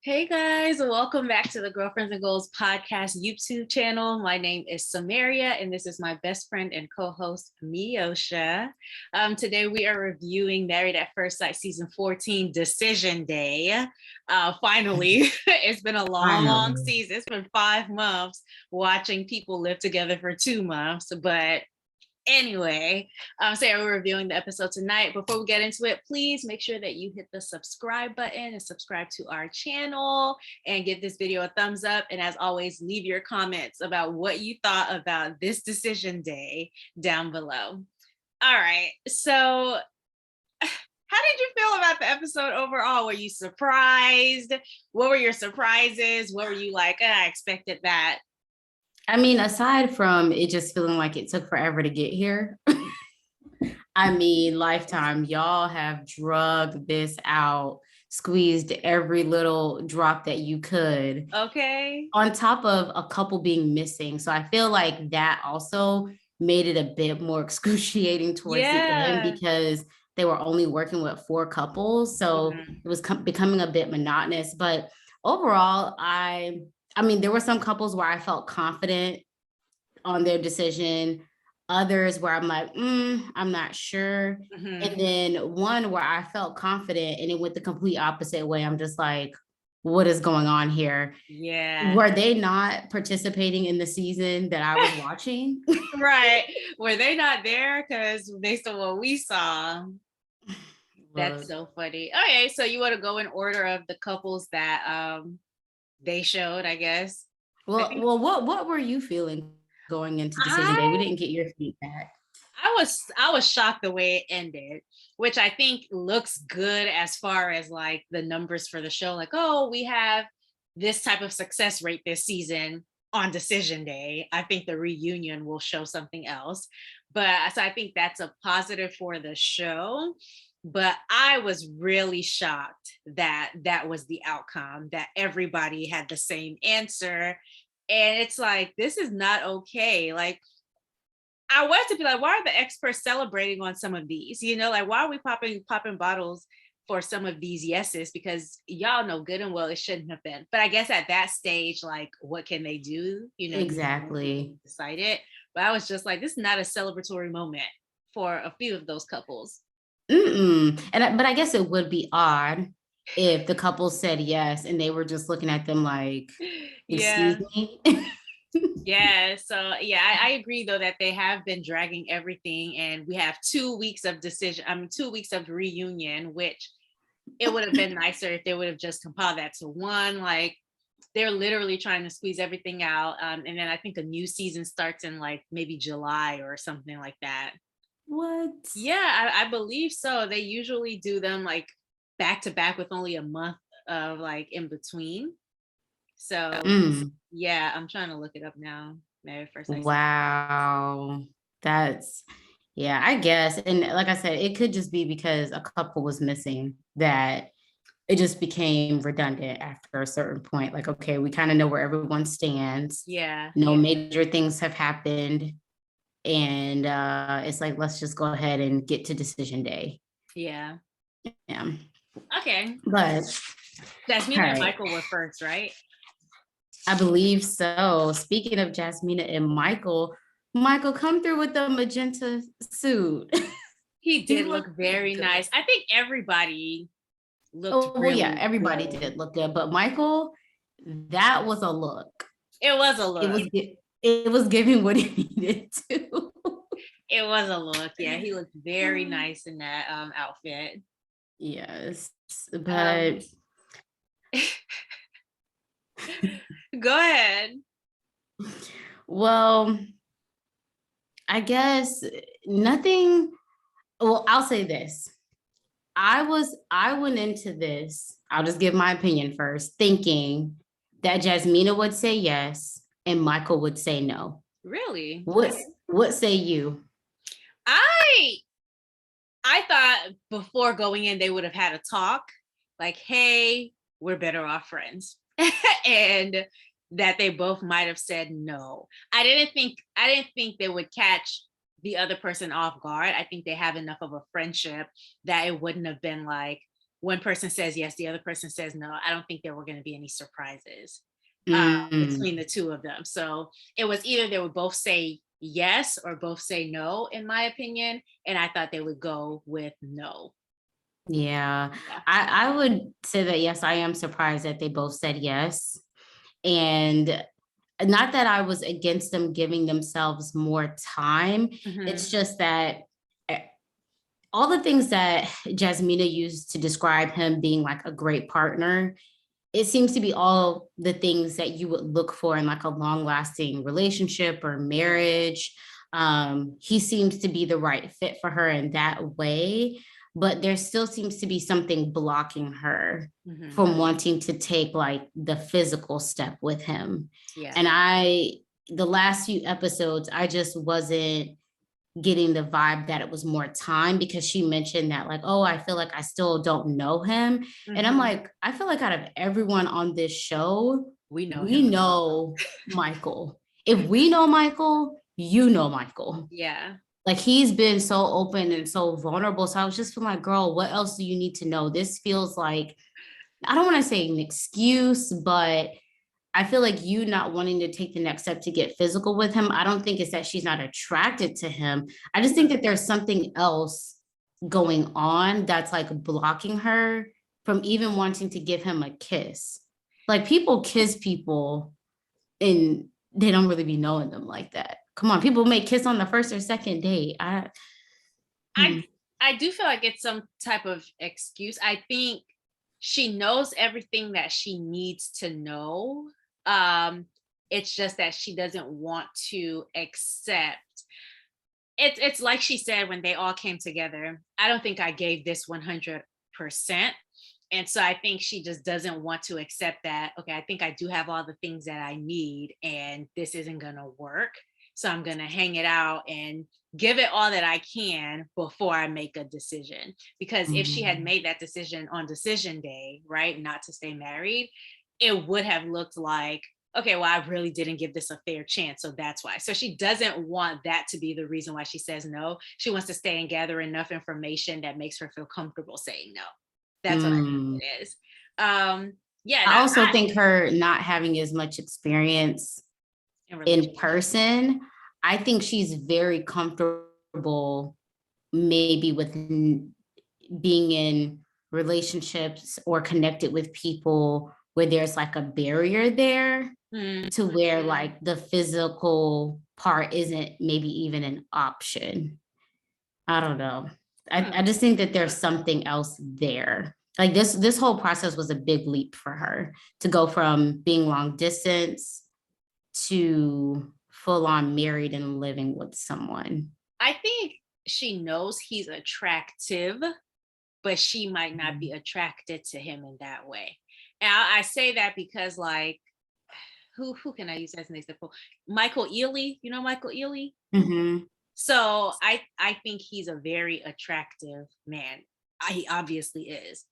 Hey guys, welcome back to the Girlfriends and Goals podcast YouTube channel. My name is Samaria, and this is my best friend and co-host Miosha. Today we are reviewing Married at First Sight season 14, Decision Day. Finally, it's been a long season. It's been 5 months watching people live together for 2 months, but anyway, so we're reviewing the episode tonight. Before we get into it, please make sure that you hit the subscribe button and subscribe to our channel and give this video a thumbs up. And as always, leave your comments about what you thought about this decision day down below. All right, so how did you feel about the episode overall? Were you surprised? What were your surprises? What were you like, I expected that? I mean, aside from it just feeling like it took forever to get here, I mean, Lifetime, y'all have drugged this out, squeezed every little drop that you could. Okay. On top of a couple being missing. So I feel like that also made it a bit more excruciating towards the end because they were only working with 4 couples. So it was becoming a bit monotonous. But overall, I mean, there were some couples where I felt confident on their decision. Others where I'm like, I'm not sure. And then one where I felt confident and it went the complete opposite way. I'm just like, what is going on here? Yeah. Were they not participating in the season that I was watching? Right. Were they not there? Because based on what we saw, that's so funny. Okay, so you want to go in order of the couples that they showed, I guess. Well, what were you feeling going into decision day? We didn't get your feedback. I was shocked the way it ended, which I think looks good as far as like the numbers for the show. Like, oh, we have this type of success rate this season on decision day. I think the reunion will show something else. But so I think that's a positive for the show. But I was really shocked that that was the outcome, that everybody had the same answer. And it's like, this is not okay. Like, I wanted to be like, why are the experts celebrating on some of these? You know, like, why are we popping bottles for some of these yeses? Because y'all know good and well it shouldn't have been. But I guess at that stage, like, what can they do? You know, exactly. Decide it. But I was just like, this is not a celebratory moment for a few of those couples. But I guess it would be odd if the couple said yes and they were just looking at them like, excuse me. Yeah, so yeah, I agree though that they have been dragging everything, and we have 2 weeks of 2 weeks of reunion, which it would have been nicer if they would have just compiled that to one. Like, they're literally trying to squeeze everything out, and then I think a new season starts in like maybe July or something like that. What? Yeah, I believe so. They usually do them like back to back with only a month of like in between. So yeah, I'm trying to look it up now. Married First Sight. Wow. That's, yeah, I guess. And like I said, it could just be because a couple was missing that it just became redundant after a certain point. Like, okay, we kind of know where everyone stands. Yeah. No major things have happened. And it's like, let's just go ahead and get to decision day. Yeah. Yeah. Okay. But Jasmina and Michael were first, right? I believe so. Speaking of Jasmina and Michael, come through with the magenta suit. He did look very nice. I think everybody looked really yeah, everybody did look good. But Michael, that was a look. It was a look. It was giving what he needed to. It was a look. Yeah, he looked very nice in that outfit. Yes, but go ahead. Well, I guess nothing. Well, I'll say this. I went into this, I'll just give my opinion first, thinking that Jasmina would say yes and Michael would say no. Really? What say you? I thought before going in, they would have had a talk like, hey, we're better off friends. And that they both might have said no. I didn't think they would catch the other person off guard. I think they have enough of a friendship that it wouldn't have been like, one person says yes, the other person says no, I don't think there were going to be any surprises between the two of them. So it was either they would both say yes or both say no, in my opinion. And I thought they would go with no. Yeah. I would say that, yes, I am surprised that they both said yes. And not that I was against them giving themselves more time. It's just that all the things that Jasmina used to describe him being like a great partner, it seems to be all the things that you would look for in like a long lasting relationship or marriage. He seems to be the right fit for her in that way, but there still seems to be something blocking her from wanting to take like the physical step with him. Yeah. And the last few episodes, I just wasn't getting the vibe that it was more time, because she mentioned that like, oh, I feel like I still don't know him. And I'm like, I feel like out of everyone on this show, we know Michael. If we know Michael, you know Michael. Yeah. Like, he's been so open and so vulnerable. So I was just feeling like, girl, what else do you need to know? This feels like, I don't want to say an excuse, but I feel like you not wanting to take the next step to get physical with him, I don't think it's that she's not attracted to him. I just think that there's something else going on that's like blocking her from even wanting to give him a kiss. Like, people kiss people and they don't really be knowing them like that. Come on, people may kiss on the first or second date. I do feel like it's some type of excuse. I think she knows everything that she needs to know. It's just that she doesn't want to accept. It's like she said when they all came together, I don't think I gave this 100%. And so I think she just doesn't want to accept that, okay, I think I do have all the things that I need and this isn't going to work. So I'm going to hang it out and give it all that I can before I make a decision. Because if she had made that decision on decision day, right, not to stay married, it would have looked like, okay, well, I really didn't give this a fair chance. So that's why. So she doesn't want that to be the reason why she says no. She wants to stay and gather enough information that makes her feel comfortable saying no. That's what I think it is. Yeah. I also think her not having as much experience in person, I think she's very comfortable maybe with being in relationships or connected with people where there's like a barrier there to where like the physical part isn't maybe even an option. I don't know. I just think that there's something else there. Like, this whole process was a big leap for her to go from being long distance to full on married and living with someone. I think she knows he's attractive, but she might not be attracted to him in that way. And I say that because, like, who can I use as an example? Michael Ealy, you know Michael Ealy? So I think he's a very attractive man. He obviously is.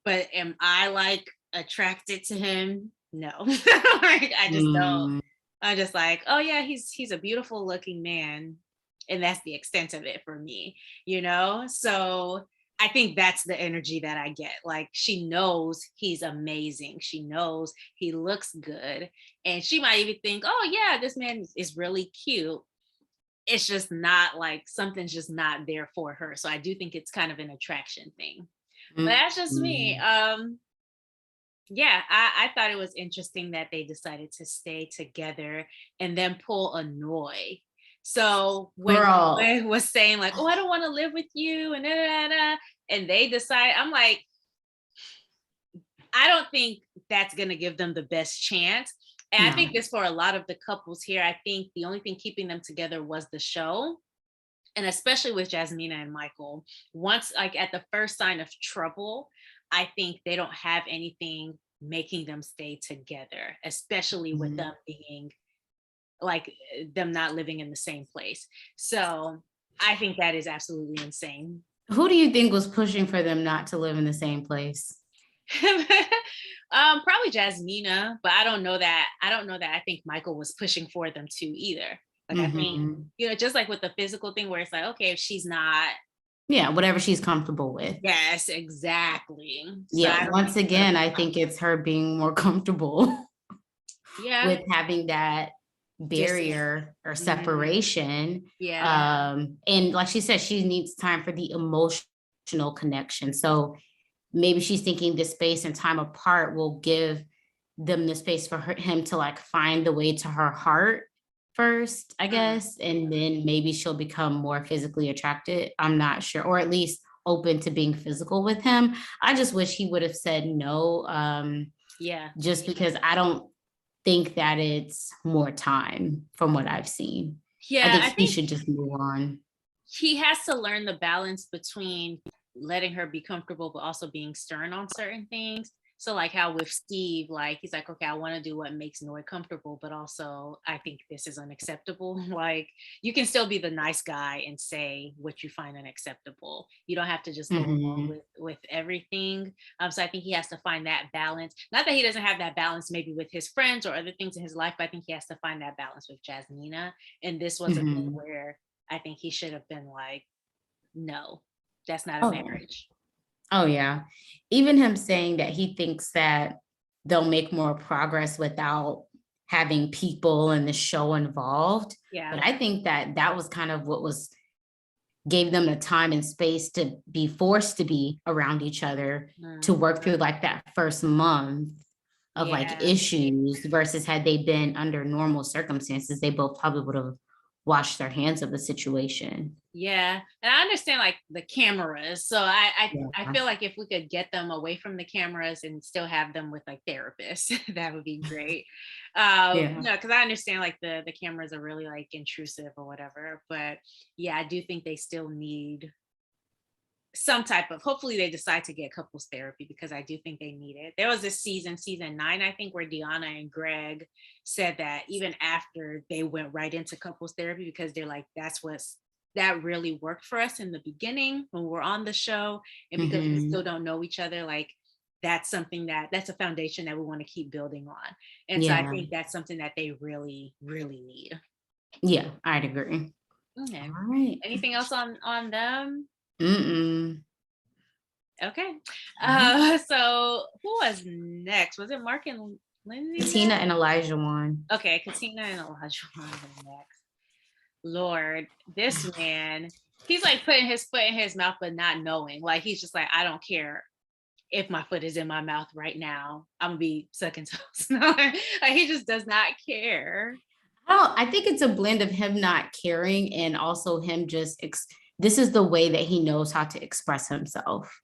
But am I like attracted to him? No. Like, I just don't. I'm just like, oh yeah, he's a beautiful looking man. And that's the extent of it for me, you know? So I think that's the energy that I get. Like, she knows he's amazing. She knows he looks good. And she might even think, oh yeah, this man is really cute. It's just not like, something's just not there for her. So I do think it's kind of an attraction thing. But that's just me. Yeah, I thought it was interesting that they decided to stay together and then pull a Noi. So when Noi was saying like, oh, I don't want to live with you and and they decide, I'm like, I don't think that's going to give them the best chance. And I think this for a lot of the couples here, I think the only thing keeping them together was the show. And especially with Jasmina and Michael, once like at the first sign of trouble, I think they don't have anything making them stay together, especially with them being like, them not living in the same place. So I think that is absolutely insane. Who do you think was pushing for them not to live in the same place? Probably Jasmina, but I don't know that. I think Michael was pushing for them too either. Like, I think, you know, just like with the physical thing where it's like, okay, if she's not Yeah, whatever she's comfortable with. Yes, exactly. So Yeah, once again, I think it's her being more comfortable with having that barrier or separation. Yeah. And like she said, she needs time for the emotional connection. So maybe she's thinking this space and time apart will give them the space for him to like find the way to her heart first, I guess, and then maybe she'll become more physically attracted. I'm not sure, or at least open to being physical with him. I just wish he would have said no. Just because I don't think that it's more time from what I've seen. Yeah, I think he should just move on. He has to learn the balance between letting her be comfortable, but also being stern on certain things. So like how with Steve, like he's like, okay, I want to do what makes Noy comfortable, but also I think this is unacceptable. Like you can still be the nice guy and say what you find unacceptable. You don't have to just go along with everything. So I think he has to find that balance. Not that he doesn't have that balance maybe with his friends or other things in his life, but I think he has to find that balance with Jasmina. And this was a thing where I think he should have been like, no, that's not a marriage. Oh, yeah. Even him saying that he thinks that they'll make more progress without having people in the show involved. Yeah. But I think that that was kind of what gave them the time and space to be forced to be around each other to work through like that first month of like issues versus had they been under normal circumstances, they both probably would have washed their hands of the situation. Yeah. And I understand like the cameras. So I feel like if we could get them away from the cameras and still have them with like therapists, that would be great. No, because I understand like the cameras are really like intrusive or whatever. But yeah, I do think they still need some type of, hopefully they decide to get couples therapy because I do think they need it. There was this season 9, I think, where Deanna and Greg said that even after they went right into couples therapy because they're like, that really worked for us in the beginning when we're on the show. And because we still don't know each other, like that's a foundation that we want to keep building on. And so I think that's something that they really, really need. Yeah, I'd agree. Okay. All right. Anything else on them? Okay. So who was next? Was it Mark and Lindsey? Katina and Olajuwon. Okay, Katina and Olajuwon were next. Lord, this man, he's like putting his foot in his mouth, but not knowing. Like he's just like, I don't care if my foot is in my mouth right now. I'm gonna be sucking toes. Like he just does not care. I think it's a blend of him not caring and also him just this is the way that he knows how to express himself.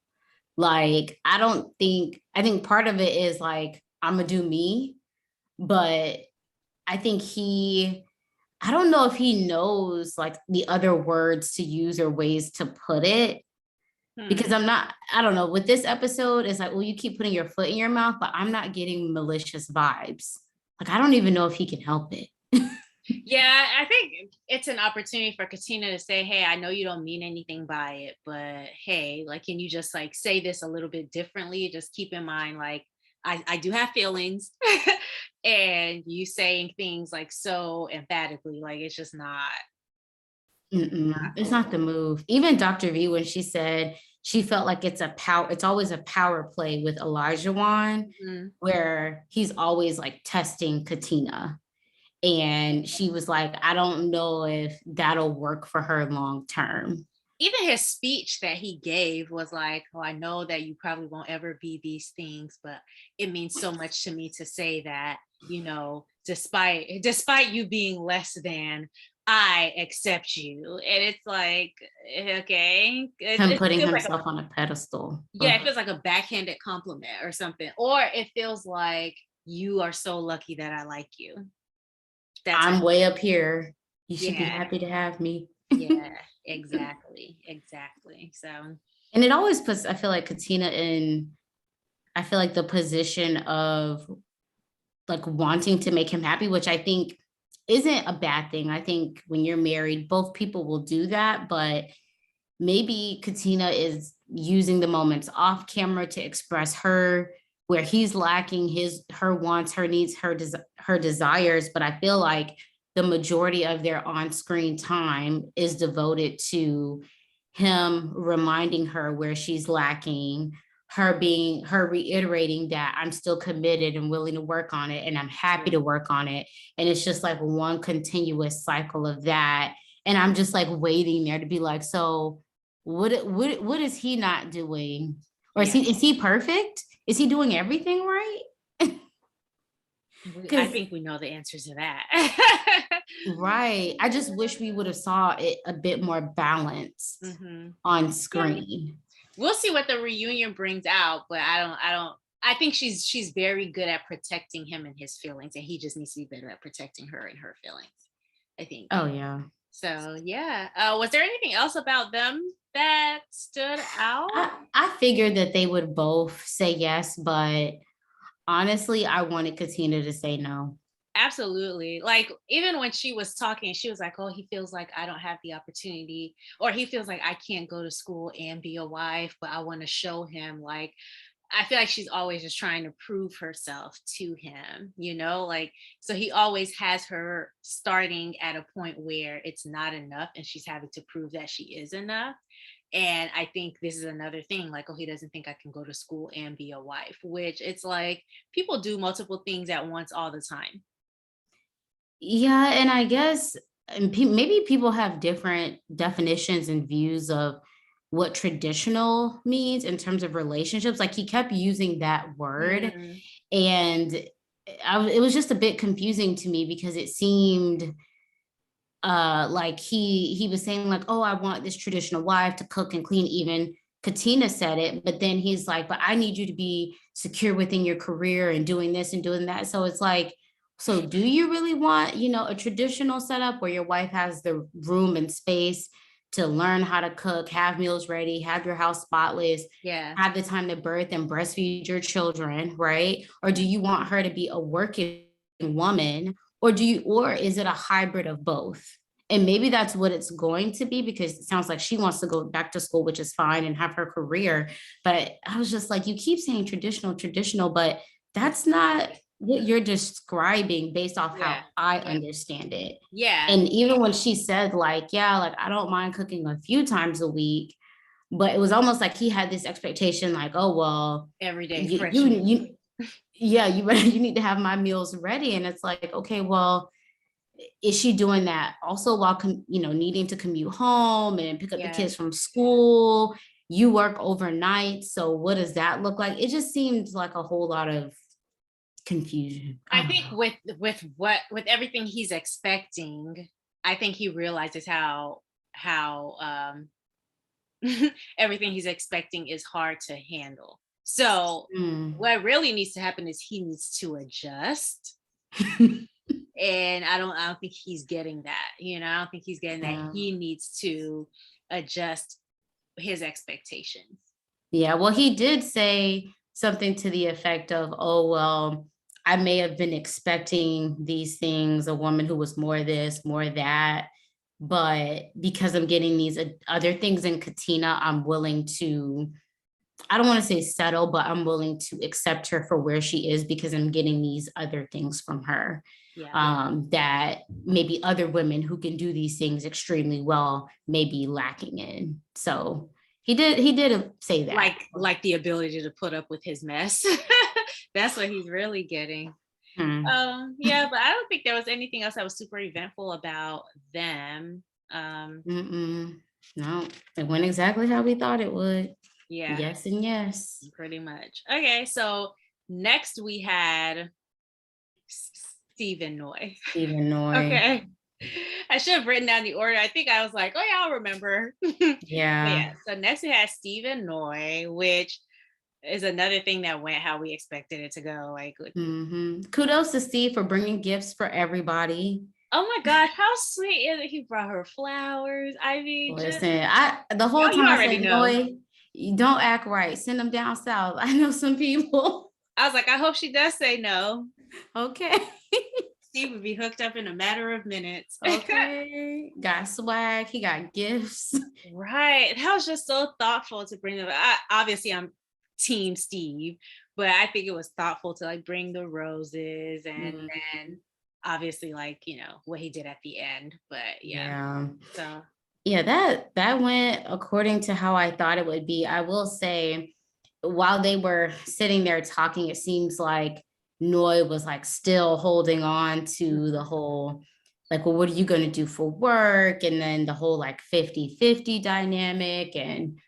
Like I think part of it is like I'm gonna do me, but I think I don't know if he knows like the other words to use or ways to put it. Because I don't know, with this episode, it's like, well, you keep putting your foot in your mouth, but I'm not getting malicious vibes. Like, I don't even know if he can help it. Yeah, I think it's an opportunity for Katina to say, hey, I know you don't mean anything by it, but hey, like, can you just like say this a little bit differently? Just keep in mind, like, I do have feelings and you saying things like so emphatically, like it's just not. It's not the move. Even Dr. V, when she said she felt like it's always a power play with Olajuwon, where he's always like testing Katina. And she was like, I don't know if that'll work for her long term. Even his speech that he gave was like, oh, I know that you probably won't ever be these things, but it means so much to me to say that, you know, despite you being less than, I accept you. And it's like, okay. Him putting himself on a pedestal. Yeah, it feels like a backhanded compliment or something. Or it feels like you are so lucky that I like you. I'm way up here. You should be happy to have me. Yeah, exactly. So, and it always puts, I feel like, Katina in, I feel like the position of like wanting to make him happy, which I think isn't a bad thing. I think when you're married, both people will do that, but maybe Katina is using the moments off camera to express where he's lacking her wants, her needs, her desires. But I feel like the majority of their on-screen time is devoted to him reminding her where she's lacking, her reiterating that I'm still committed and willing to work on it, and I'm happy to work on it. And it's just like one continuous cycle of that. And I'm just like waiting there to be like, so what is he not doing? Or is he perfect? Is he doing everything right? I think we know the answer to that. Right. I just wish we would have saw it a bit more balanced on screen. We'll see what the reunion brings out, but I think she's very good at protecting him and his feelings, and he just needs to be better at protecting her and her feelings, I think. Oh yeah. So yeah. Was there anything else about them that stood out? I figured that they would both say yes, but honestly, I wanted Katina to say no. Absolutely. Like, even when she was talking, she was like, oh, he feels like I don't have the opportunity, or he feels like I can't go to school and be a wife, but I want to show him. Like, I feel like she's always just trying to prove herself to him, like, so he always has her starting at a point where it's not enough and she's having to prove that she is enough. And I think this is another thing, like, oh, he doesn't think I can go to school and be a wife, which it's like people do multiple things at once all the time. Yeah, and I guess maybe people have different definitions and views of what traditional means in terms of relationships. Like, he kept using that word, and it was just a bit confusing to me because it seemed like he was saying like, oh, I want this traditional wife to cook and clean. Even Katina said it, but then he's like, but I need you to be secure within your career and doing this and doing that. So it's like, so do you really want, a traditional setup where your wife has the room and space to learn how to cook, have meals ready, have your house spotless, have the time to birth and breastfeed your children, right? Or do you want her to be a working woman? Or is it a hybrid of both? And maybe that's what it's going to be, because it sounds like she wants to go back to school, which is fine, and have her career. But I was just like, you keep saying traditional, but that's not what you're describing based off how I understand it. Yeah. And even when she said like, I don't mind cooking a few times a week, but it was almost like he had this expectation like, oh, well, every day, you need to have my meals ready. And it's like, okay, well, is she doing that also while needing to commute home and pick up the kids from school? You work overnight, so what does that look like? It just seems like a whole lot of confusion. I think with everything he's expecting, I think he realizes how everything he's expecting is hard to handle. So what really needs to happen is he needs to adjust. And I don't think he's getting that. I don't think he's getting that. He needs to adjust his expectations. Yeah, well, he did say something to the effect of, oh, well, I may have been expecting these things, a woman who was more this, more that, but because I'm getting these other things in Katina, I'm willing to, I don't want to say settle, but I'm willing to accept her for where she is because I'm getting these other things from her. That maybe other women who can do these things extremely well may be lacking in. So he did say that. Like the ability to put up with his mess. That's what he's really getting. But I don't think there was anything else that was super eventful about them. No, it went exactly how we thought it would. Yeah. Yes and yes. Pretty much. Okay, so next we had Stephen Noy. Okay. I should have written down the order. I think I was like, oh yeah, I'll remember. Yeah. So next we had Stephen Noy, which is another thing that went how we expected it to go. Like, kudos to Steve for bringing gifts for everybody. Oh my gosh, how sweet is it? He brought her flowers. I mean, listen, the whole time I said, Noy, you don't act right. Send them down south. I know some people. I was like, I hope she does say no. Okay. Steve would be hooked up in a matter of minutes. Okay. Got swag. He got gifts. Right. That was just so thoughtful to bring them. Obviously, I'm team Steve, but I think it was thoughtful to like bring the roses and then obviously like, what he did at the end. But yeah. So Yeah, that went according to how I thought it would be. I will say, while they were sitting there talking, it seems like Noi was like still holding on to the whole, like, well, what are you going to do for work? And then the whole like 50-50 dynamic. And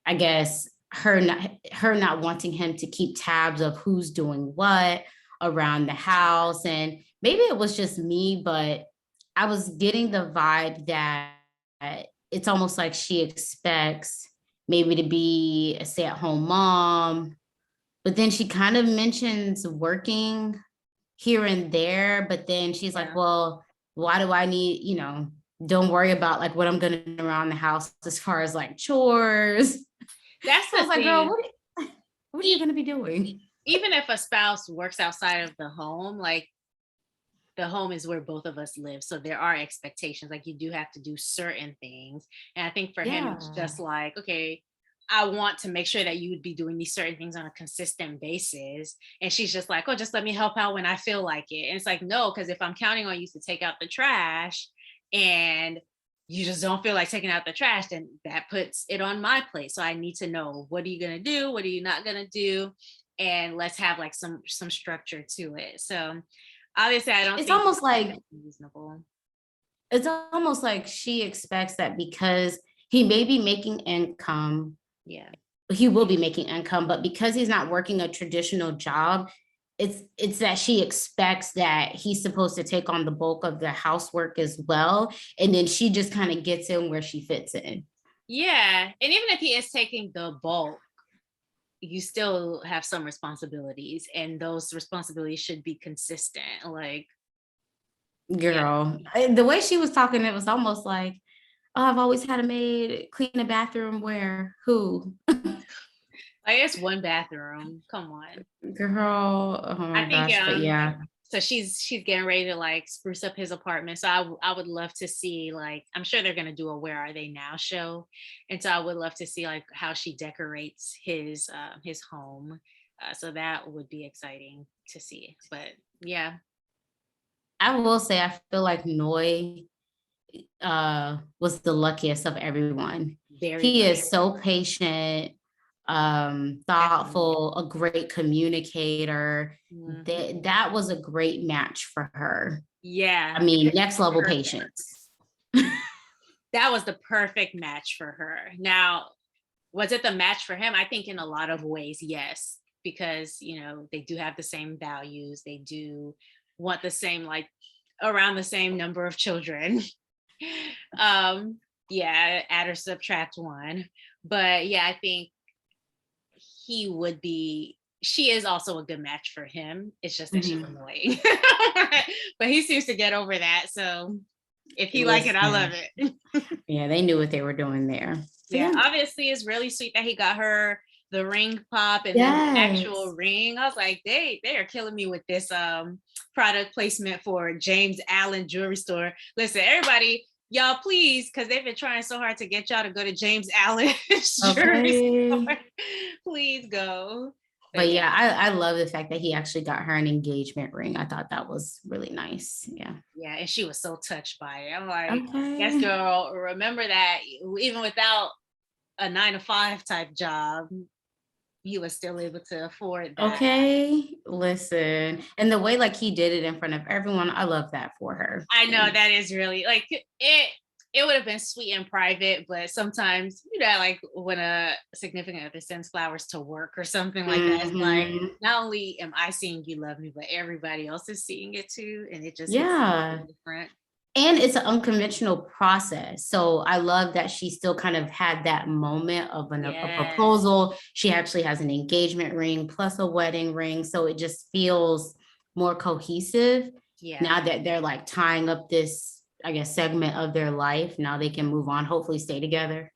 I guess her not wanting him to keep tabs of who's doing what around the house. And maybe it was just me, but I was getting the vibe that it's almost like she expects maybe to be a stay-at-home mom, but then she kind of mentions working here and there, but then she's like, well, why do I need, don't worry about like what I'm gonna do around the house as far as like chores. That's I the was like, thing. girl, what are you gonna be doing? Even if a spouse works outside of the home, like the home is where both of us live. So there are expectations. Like you do have to do certain things. And I think for him, it's Yeah. just like, okay, I want to make sure that you would be doing these certain things on a consistent basis. And she's just like, oh, just let me help out when I feel like it. And it's like, no, because if I'm counting on you to take out the trash and you just don't feel like taking out the trash, then that puts it on my plate. So I need to know, what are you going to do? What are you not going to do? And let's have like some structure to it. So obviously, I don't It's think almost like it's reasonable. it's almost like she expects that because he may be making income, Yeah. he will be making income, but because he's not working a traditional job, it's that she expects that he's supposed to take on the bulk of the housework as well. And then she just kind of gets in where she fits in. Yeah. And even if he is taking the bulk, you still have some responsibilities, and those responsibilities should be consistent. Like, yeah. Girl, the way she was talking, it was almost like, oh, I've always had a maid clean the bathroom. Where? Who? Like it's one bathroom. Come on. Girl, oh I my think gosh. But yeah, so she's getting ready to like spruce up his apartment. So I would love to see, like, I'm sure they're gonna do a Where Are They Now show. And so I would love to see like how she decorates his home. So that would be exciting to see. But yeah, I will say I feel like Noi was the luckiest of everyone. very He lucky. is so patient, Definitely. thoughtful, a great communicator. Mhm. That was a great match for her. Yeah. I mean, next level Perfect. patience. That was the perfect match for her. Now, was it the match for him? I think in a lot of ways, yes, because they do have the same values. They do want the same, like around the same number of children. Yeah, add or subtract one. But yeah, I think he would be she is also a good match for him. It's just that she's Mhm. annoying. But he seems to get over that. So if he like it, I love Listen, it. yeah, they knew what they were doing there. So Yeah, yeah. obviously it's really sweet that he got her the ring pop and then the actual Yes. ring. I was like, they are killing me with this product placement for James Allen jewelry store. Listen, everybody, y'all please, because they've been trying so hard to get y'all to go to James Allen jewelry Okay. store. Please go. But But yeah, yeah, I love the fact that he actually got her an engagement ring. I thought that was really nice. Yeah. yeah, and she was so touched by it. I'm like, yes, Okay. girl, remember that even without a 9 to 5 type job, he was still able to afford that. Okay. Listen. And the way like he did it in front of everyone, I love that for her. I know Yeah. that is really like it. It would have been sweet and private, but sometimes like when a significant other sends flowers to work or something like that, it's like Mhm. not only am I seeing you love me, but everybody else is seeing it too, and it just hits Yeah. different. And it's an unconventional process. So I love that she still kind of had that moment of a Yeah, proposal. She actually has an engagement ring plus a wedding ring. So it just feels more cohesive yeah, now that they're like tying up this, I guess, segment of their life. Now they can move on, hopefully stay together.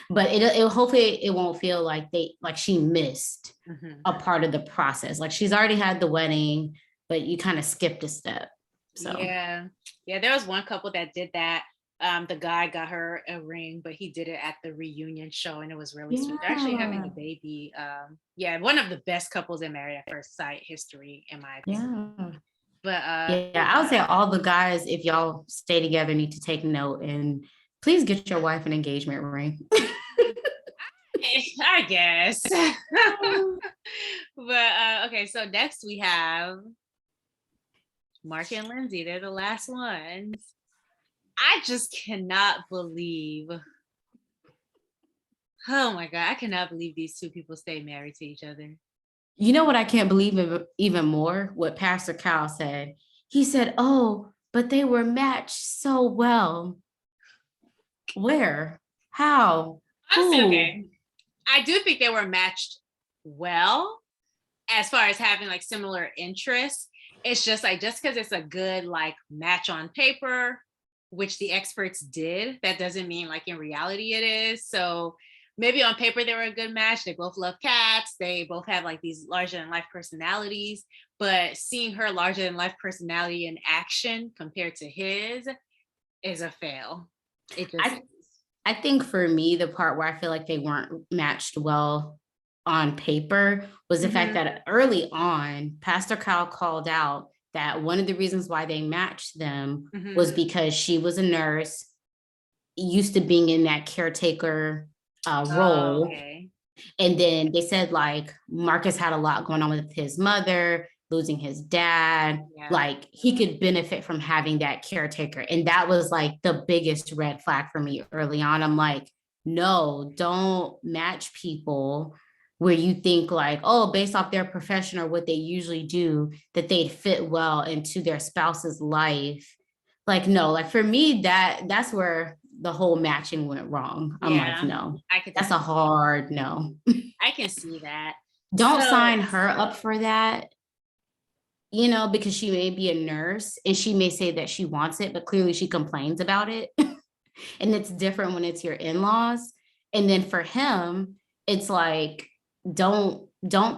But it hopefully it won't feel like she missed hmm a part of the process. Like she's already had the wedding, but you kind of skipped a step. So yeah, yeah. There was one couple that did that. The guy got her a ring, but he did it at the reunion show, and it was really sweet. They're actually having yeah. a baby. Yeah, one of the best couples in Married at First Sight history, in my opinion. Yeah. But Yeah. I would say all the guys, if y'all stay together, need to take note and Please get your wife an engagement ring. I guess. But okay, so next we have Mark and Lindsey. They're the last ones. I just cannot believe. Oh my God, I cannot believe these two people stay married to each other. You know what I can't believe even more? What Pastor Cal said. He said, oh, but they were matched so well. Where? How? Honestly, Who? okay. I do think they were matched well as far as having like similar interests. It's just like, just because it's a good like match on paper, which the experts did, that doesn't mean like in reality it is. So maybe on paper they were a good match. They both love cats. They both have like these larger than life personalities, but seeing her larger than life personality in action compared to his is a fail. It just I think for me, the part where I feel like they weren't matched well on paper was the fact that early on, Pastor Kyle called out that one of the reasons why they matched them was because she was a nurse, used to being in that caretaker role. Okay. And then they said like Marcus had a lot going on with his mother, losing his dad, like he could benefit from having that caretaker. And that was like the biggest red flag for me early on. I'm like, no, don't match people where you think like, oh, based off their profession or what they usually do, that they'd fit well into their spouse's life. Like, no, like for me, that's where the whole matching went wrong. I'm like, no, that's a hard no. I can see that. Don't sign her up for that, you know, because she may be a nurse and she may say that she wants it, but clearly she complains about it. And it's different when it's your in-laws. And then for him, it's like, don't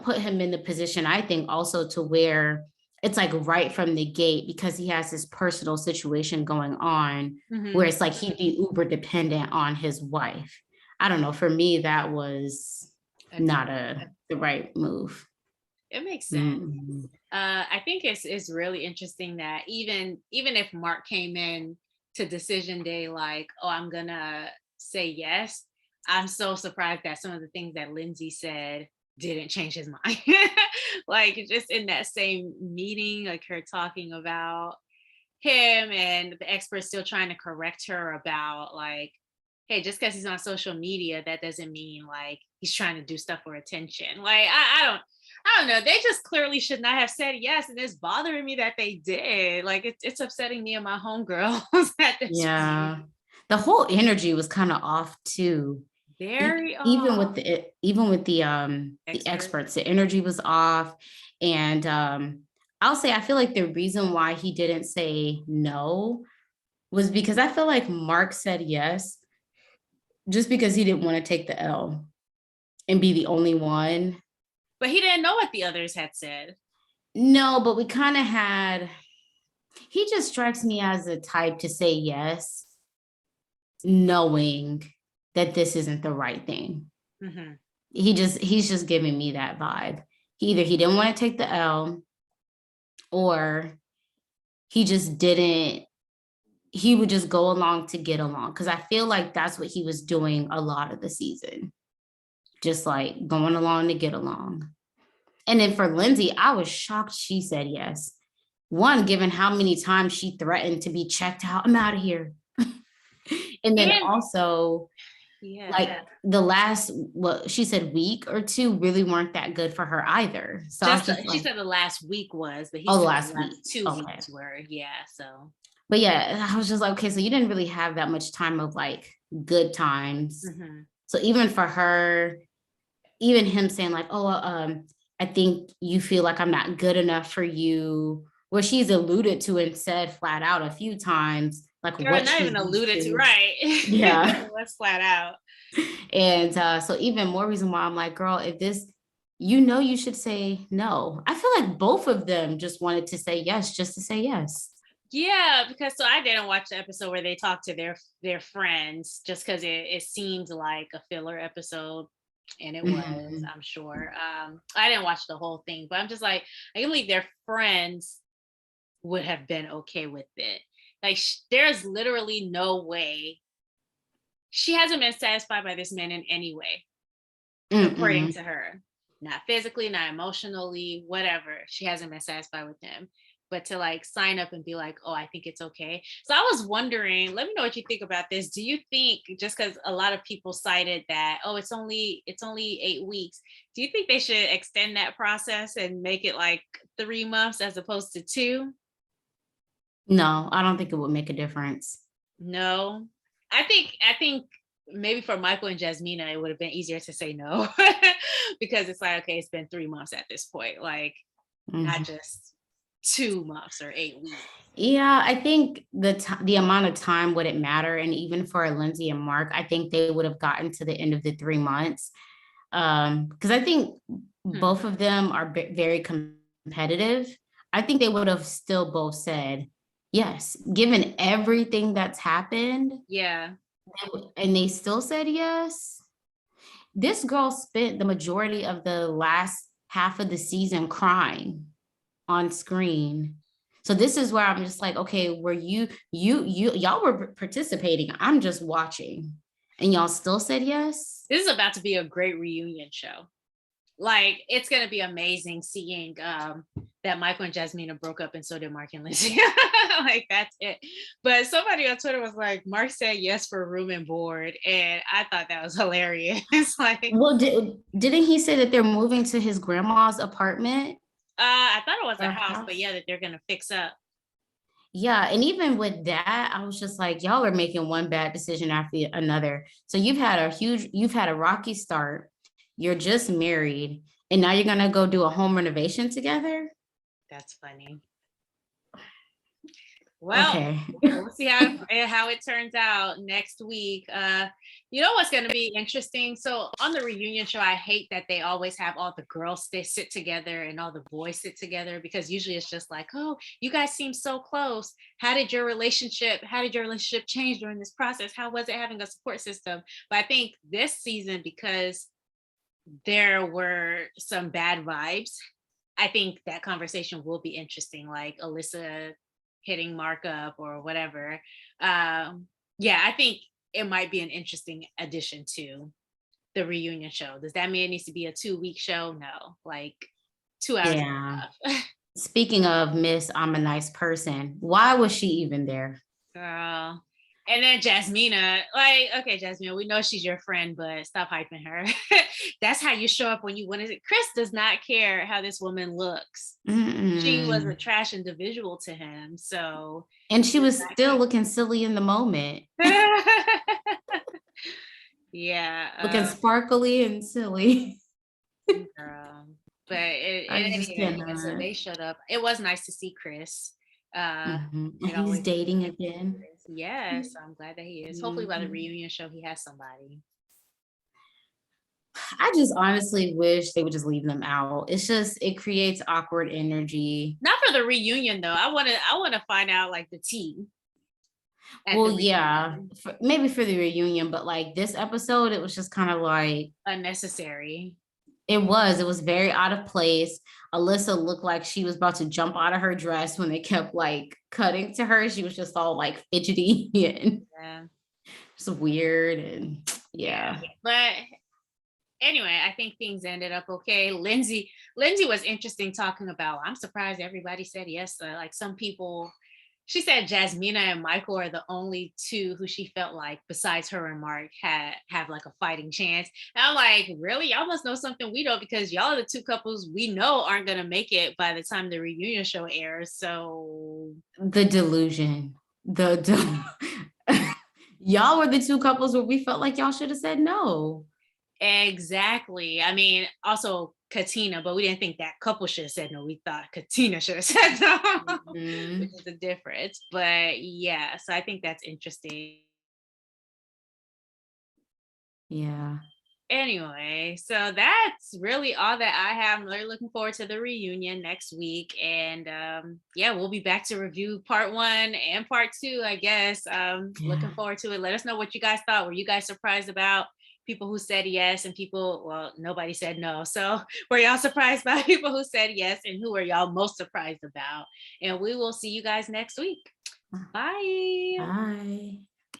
put him in the position, I think, also to where it's like right from the gate, because he has this personal situation going on where it's like he'd be uber dependent on his wife. I don't know. For me, that was not the right move. It makes sense. I think it's really interesting that even if Mark came in to decision day like, oh, I'm gonna say yes, I'm so surprised that some of the things that Lindsey said didn't change his mind. Like just in that same meeting, like her talking about him and the experts still trying to correct her about like, hey, just because he's on social media, that doesn't mean like he's trying to do stuff for attention. Like I don't know. They just clearly should not have said yes, and it's bothering me that they did. Like it's upsetting me and my homegirls at this point. The whole energy was kind of off too. Very even off. with the experts, the energy was off. And I'll say I feel like the reason why he didn't say no was because I feel like Mark said yes just because he didn't want to take the L and be the only one. But he didn't know what the others had said. No, but we kind of had, he just strikes me as the type to say yes, knowing that this isn't the right thing. He's just giving me that vibe. Either he didn't want to take the L, or he just didn't, he would just go along to get along. Because I feel like that's what he was doing a lot of the season. Just like going along to get along. And then for Lindsey, I was shocked she said yes. One, given how many times she threatened to be checked out, I'm out of here. And then also, like the last, what she said, week or two really weren't that good for her either. So she said the last week was, but he said the last week. 2 weeks were, so. But yeah, I was just like, okay, so you didn't really have that much time of like good times. So even for her, even him saying like, oh, I think you feel like I'm not good enough for you, where she's alluded to and said flat out a few times, like what not even alluded to, right? Yeah. Let's flat out. And so even more reason why I'm like, girl, if this, you should say no. I feel like both of them just wanted to say yes, just to say yes. Yeah, because so I didn't watch the episode where they talked to their friends, just because it seemed like a filler episode. And it was, I'm sure. I didn't watch the whole thing, but I'm just like, I can believe their friends would have been okay with it. Like, there's literally no way she hasn't been satisfied by this man in any way, according Mm-mm. to her. Not physically, not emotionally, whatever. She hasn't been satisfied with him. But to like sign up and be like, oh, I think it's okay. So I was wondering, let me know what you think about this. Do you think, just because a lot of people cited that, oh, it's only 8 weeks, do you think they should extend that process and make it like 3 months as opposed to 2? No, I don't think it would make a difference. No. I think maybe for Michael and Jasmina, it would have been easier to say no. Because it's like, okay, it's been 3 months at this point, like not Mhm. just 2 months or 8 weeks. Yeah, I think the amount of time wouldn't matter, and even for Lindsey and Mark, I think they would have gotten to the end of the 3 months. Because I think Hmm. both of them are very competitive. I think they would have still both said yes, given everything that's happened, Yeah. and they still said yes. This girl spent the majority of the last half of the season crying on screen. So this is where I'm just like, okay, were y'all were participating. I'm just watching. And y'all still said yes? This is about to be a great reunion show. Like it's gonna be amazing seeing that Michael and Jasmina broke up and so did Mark and Lindsey. Like that's it. But somebody on Twitter was like, Mark said yes for room and board, and I thought that was hilarious. Like, Well, didn't he say that they're moving to his grandma's apartment I thought it was a or house, but house? yeah, that they're gonna fix up. Yeah, and even with that, I was just like, y'all are making one bad decision after another. So you've had a rocky start. You're just married, and now you're gonna go do a home renovation together? That's funny. Well, Okay. we'll see how it turns out next week. You know what's going to be interesting? So on the reunion show, I hate that they always have all the girls they sit together and all the boys sit together, because usually it's just like, oh, you guys seem so close. How did your relationship change during this process? How was it having a support system? But I think this season, because there were some bad vibes, I think that conversation will be interesting, like Alyssa hitting Mark up or whatever. Yeah, I think it might be an interesting addition to the reunion show. Does that mean it needs to be a 2 week show? No, like 2 hours is Yeah. enough. Speaking of Miss I'm a Nice Person, why was she even there? Girl. And then Jasmina, like, okay, Jasmina, we know she's your friend, but stop hyping her. That's how you show up when you want to. Chris does not care how this woman looks. She was a Mm-mm. trash individual to him. So And he she does was not still looking silly in the moment, care. Yeah, looking sparkly and silly. girl. But in I just any event, yeah, so cannot. they showed up. It was nice to see Chris. Mhm. And It he's always dating again. yes, I'm glad that he is. Hopefully by the Mhm. reunion show he has somebody. I just honestly wish they would just leave them out. It's just, it creates awkward energy. Not for the reunion though. I wanna find out like the tea at Well, the yeah, reunion. maybe for the reunion, but like this episode, it was just kind of like, Unnecessary. it was very out of place. Alyssa looked like she was about to jump out of her dress when they kept like cutting to her. She was just all like fidgety and Yeah. just weird. And Yeah. yeah. But anyway, I think things ended up okay. Lindsey was interesting talking about. I'm surprised everybody said yes. Like some people, she said Jasmina and Michael are the only two who she felt like, besides her and Mark, have like a fighting chance. And I'm like, really? Y'all must know something we don't, because y'all are the two couples we know aren't gonna make it by the time the reunion show airs. So The delusion. Y'all were the two couples where we felt like y'all should have said no. exactly. I mean, also Katina, but we didn't think that couple should have said no. We thought Katina should have said no, which Mhm. is the difference. But yeah, so I think that's interesting. Yeah. Anyway, so that's really all that I have. I'm really looking forward to the reunion next week. And yeah, we'll be back to review part 1 and part 2, I guess. Looking Yeah. forward to it. Let us know what you guys thought. Were you guys surprised about people who said yes and people, well, nobody said no. So were y'all surprised by people who said yes, and who are y'all most surprised about? And we will see you guys next week. Bye. Bye.